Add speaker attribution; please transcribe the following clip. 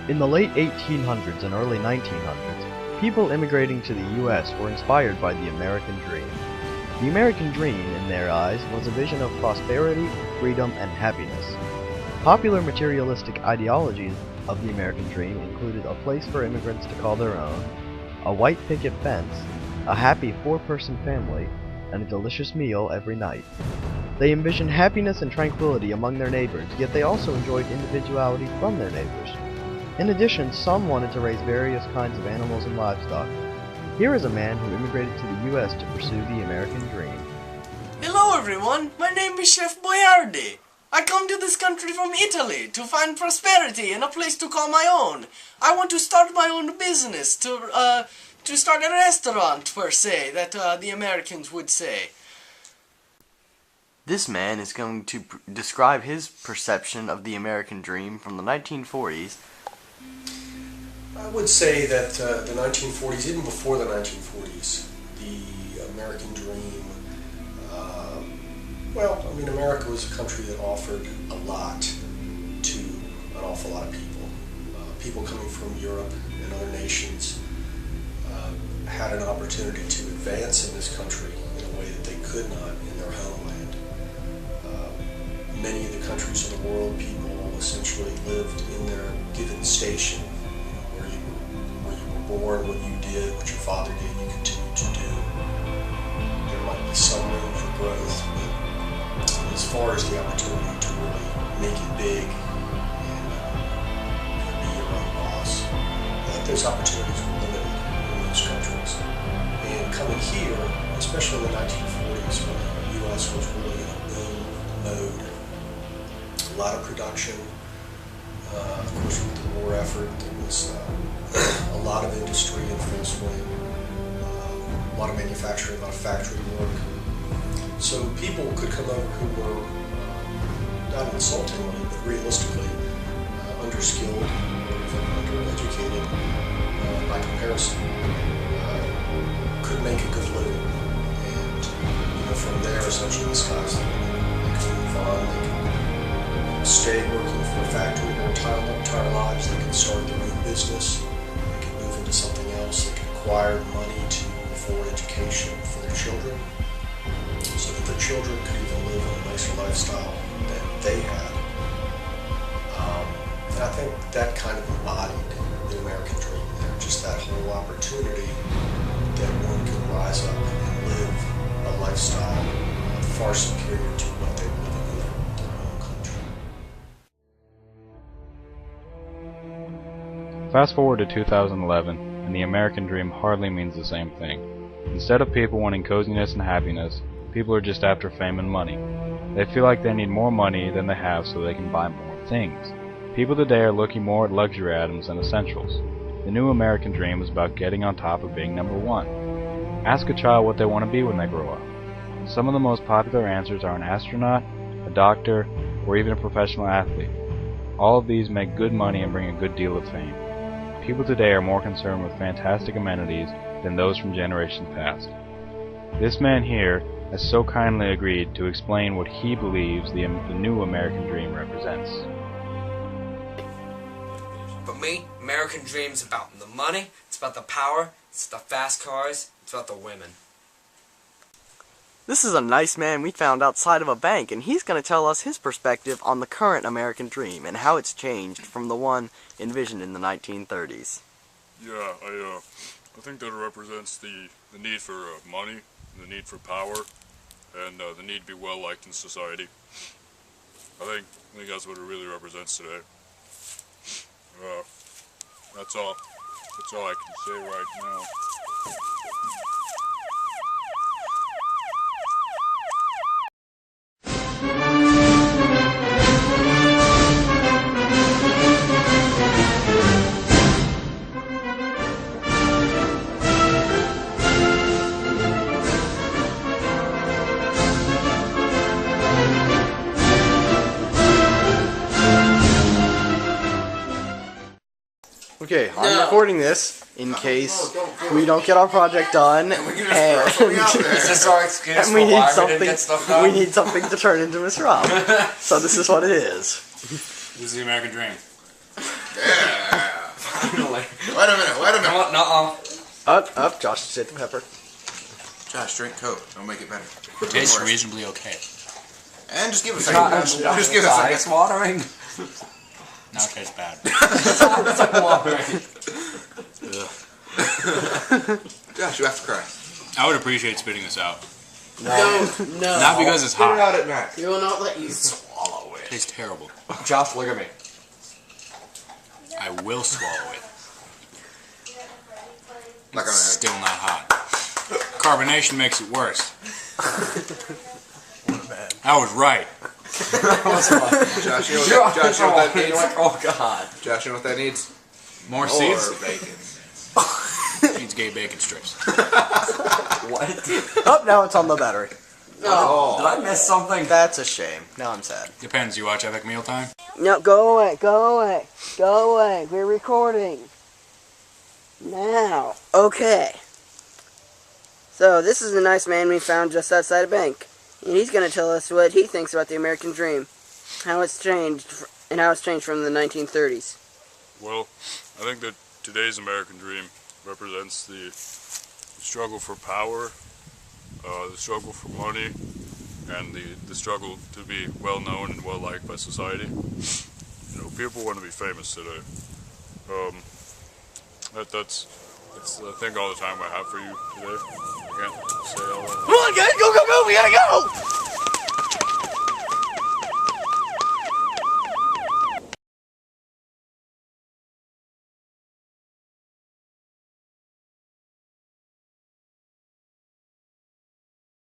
Speaker 1: In the late 1800s and early 1900s, people immigrating to the U.S. were inspired by the American dream. The American dream, in their eyes, was a vision of prosperity, freedom, and happiness. Popular materialistic ideologies of the American dream included a place for immigrants to call their own, a white picket fence, a happy four-person family, and a delicious meal every night. They envisioned happiness and tranquility among their neighbors, yet they also enjoyed individuality from their neighbors. In addition, some wanted to raise various kinds of animals and livestock. Here is a man who immigrated to the U.S. to pursue the American dream.
Speaker 2: Hello everyone, my name is Chef Boyardi. I come to this country from Italy to find prosperity and a place to call my own. I want to start my own business, to start a restaurant, per se, that the Americans would say. This man is going to describe his perception of the American dream from the 1940s.
Speaker 3: I would say that the 1940s, even before the 1940s, the American dream, America was a country that offered a lot to an awful lot of people. People coming from Europe and other nations had an opportunity to advance in this country in a way that they could not in their homeland. Many of the countries of the world, people essentially lived in their given station, where you were born, what you did, what your father did, you continued to do. There might be some room for growth, but as far as the opportunity to really make it big and be your own boss, those opportunities were limited in those countries. And coming here, especially in the 1940s, when the U.S. was really in a boom mode, a lot of production, of course with the war effort, there was a lot of industry in full swing, a lot of manufacturing, a lot of factory work. So people could come over who were, not insultingly, but realistically, underskilled or even undereducated by comparison, could make a good living. And from there, essentially, the sky's the limit. They can move on, they can stay working for a factory their entire lives, they can start their own business, they can move into something else, they can acquire money to afford education for their children, so that their children could even live in a nicer lifestyle that they had. And I think that kind of embodied the American dream there, just that whole opportunity that one could rise up and live a lifestyle far superior to what they were living in their home country.
Speaker 4: Fast forward to 2011, and the American dream hardly means the same thing. Instead of people wanting coziness and happiness, people are just after fame and money. They feel like they need more money than they have so they can buy more things. People today are looking more at luxury items than essentials. The new American dream is about getting on top of being number one. Ask a child what they want to be when they grow up. Some of the most popular answers are an astronaut, a doctor, or even a professional athlete. All of these make good money and bring a good deal of fame. People today are more concerned with fantastic amenities than those from generations past. This man here has so kindly agreed to explain what he believes the new American dream represents.
Speaker 5: For me, American dream is about the money, it's about the power, it's the fast cars, it's about the women.
Speaker 2: This is a nice man we found outside of a bank, and he's going to tell us his perspective on the current American dream and how it's changed from the one envisioned in the 1930s.
Speaker 6: Yeah, I think that it represents the need for money, the need for power, and the need to be well liked in society. I think that's what it really represents today. That's all I can say right now.
Speaker 2: Okay, I'm recording this in case we don't get our project done, and
Speaker 5: Is this our excuse
Speaker 2: we
Speaker 5: for
Speaker 2: need
Speaker 5: why we
Speaker 2: something.
Speaker 5: didn't get stuff done?
Speaker 2: We need something to turn into Miss Rob. So this is what it is.
Speaker 7: This is the American dream.
Speaker 5: Yeah. Finally.
Speaker 7: Wait a minute.
Speaker 5: Come on, nuh-uh.
Speaker 1: Up, Josh, hit the pepper.
Speaker 7: Josh, drink Coke. It'll make it better.
Speaker 8: Tastes reasonably okay.
Speaker 7: And just give it a second. Just give it a second.
Speaker 5: It's watering.
Speaker 8: Now it tastes bad.
Speaker 5: It's watering.
Speaker 7: Josh, you have to cry.
Speaker 8: I would appreciate spitting this out.
Speaker 2: No.
Speaker 8: Not because it's
Speaker 7: Spit it
Speaker 8: hot.
Speaker 7: out at Mac.
Speaker 2: He will not let you.
Speaker 5: Swallow
Speaker 8: It
Speaker 5: it.
Speaker 8: tastes terrible.
Speaker 5: Josh, look at me.
Speaker 8: I will swallow it.
Speaker 7: Like I'm
Speaker 8: It's still not hot. Carbonation makes it worse. I was right.
Speaker 7: Josh, you know what that needs?
Speaker 5: Like, oh god.
Speaker 7: Josh, you know what that needs?
Speaker 8: More
Speaker 7: More
Speaker 8: seeds?
Speaker 7: bacon.
Speaker 8: Needs gay bacon strips.
Speaker 5: What?
Speaker 1: Oh, now it's on the battery.
Speaker 5: Oh. Did I miss something?
Speaker 1: That's a shame. Now I'm sad.
Speaker 8: Depends. You watch Epic Mealtime?
Speaker 9: No, go away. We're recording. Now. Okay. So, this is a nice man we found just outside a bank. And he's going to tell us what he thinks about the American dream. How it's changed, and how it's changed from the 1930s.
Speaker 6: Well, I think that today's American dream represents the struggle for power, the struggle for money, and the struggle to be well known and well liked by society. You know, people want to be famous today. That's I think all the time I have for you today. I can't say all that.
Speaker 1: Come on, guys, go, we gotta go!